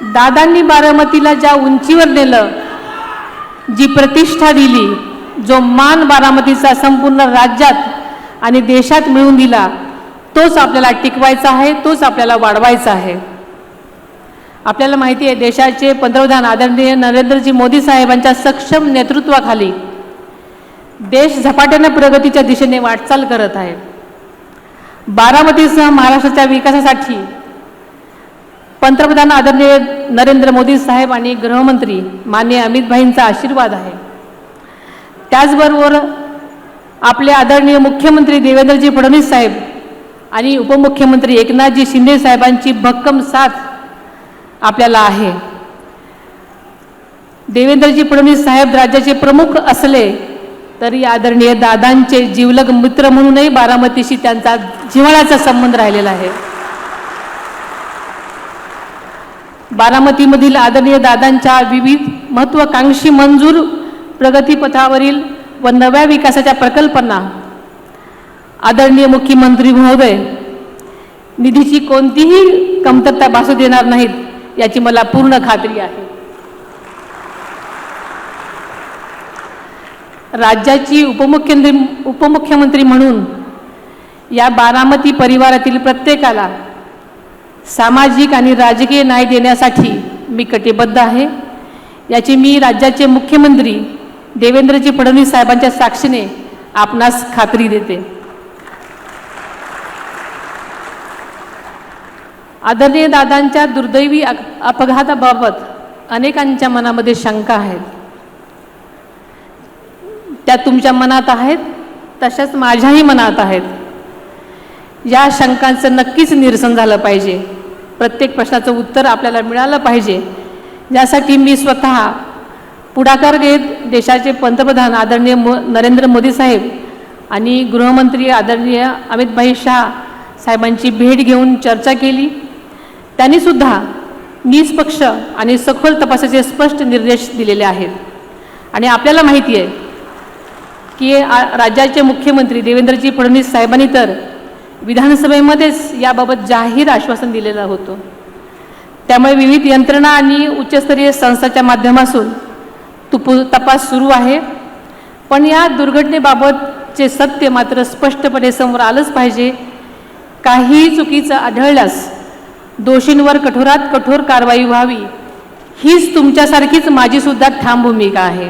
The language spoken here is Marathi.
दादांनी बारामतीला ज्या उंचीवर नेलं, जी प्रतिष्ठा दिली, जो मान बारामतीचा संपूर्ण राज्यात आणि देशात मिळवून दिला, तोच आपल्याला टिकवायचा आहे, तोच आपल्याला वाढवायचा आहे. आपल्याला माहिती आहे, देशाचे पंतप्रधान आदरणीय नरेंद्रजी मोदी साहेबांच्या सक्षम नेतृत्वाखाली देश झपाट्याने प्रगतीच्या दिशेने वाटचाल करत आहे. बारामतीसह महाराष्ट्राच्या विकासासाठी पंतप्रधान आदरणीय नरेंद्र मोदी साहेब आणि गृहमंत्री माननीय अमित भाईंचा आशीर्वाद आहे. त्याचबरोबर आपले आदरणीय मुख्यमंत्री देवेंद्रजी फडणवीस साहेब आणि उपमुख्यमंत्री एकनाथजी शिंदे साहेबांची भक्कम साथ आपल्याला आहे. देवेंद्रजी फडणवीस साहेब राज्याचे प्रमुख असले तरी आदरणीय दादांचे जिवलग मित्र म्हणूनही बारामतीशी त्यांचा जिव्हाळ्याचा संबंध राहिलेला आहे. बारामतीमधील आदरणीय दादांच्या विविध महत्त्वाकांक्षी मंजूर प्रगतीपथावरील व नव्या विकासाच्या प्रकल्पांना आदरणीय मुख्यमंत्री महोदय निधीची कोणतीही कमतरता भासू देणार नाहीत याची मला पूर्ण खात्री आहे. राज्याची उपमुख्यमंत्री म्हणून या बारामती परिवारातील प्रत्येकाला सामाजिक आणि राजकीय न्याय देण्यासाठी मी कटिबद्ध आहे. याची मी राज्याचे मुख्यमंत्री देवेंद्रजी फडणवीस साहेबांच्या साक्षीने आपणास खात्री देते. आदरणीय दादांच्या दुर्दैवी अपघाताबाबत अनेकांच्या मनामध्ये शंका आहेत. त्या तुमच्या मनात आहेत, तशाच माझ्याही मनात आहेत. या शंकांचं नक्कीच निरसन झालं पाहिजे. प्रत्येक प्रश्नाचं उत्तर आपल्याला मिळालं पाहिजे. यासाठी मी स्वतः पुढाकार घेत देशाचे पंतप्रधान आदरणीय नरेंद्र मोदी साहेब आणि गृहमंत्री आदरणीय अमितभाई शाह साहेबांची भेट घेऊन चर्चा केली. त्यांनीसुद्धा निष्पक्ष आणि सखोल तपासाचे स्पष्ट निर्देश दिलेले आहेत. आणि आपल्याला माहिती आहे की राज्याचे मुख्यमंत्री देवेंद्रजी फडणवीस साहेबांनी तर विधानसभेमध्येच याबाबत जाहीर आश्वासन दिलेलं होतं. त्यामुळे विविध यंत्रणा आणि उच्चस्तरीय संस्थांच्या माध्यमातून तपास सुरू आहे. पण या दुर्घटनेबाबतचे सत्य मात्र स्पष्टपणे समोर आलंच पाहिजे. काही चुकीचं आढळल्यास दोषींवर कठोरात कठोर कारवाई व्हावी, हीच तुमच्यासारखीच माझीसुद्धा ठाम भूमिका आहे.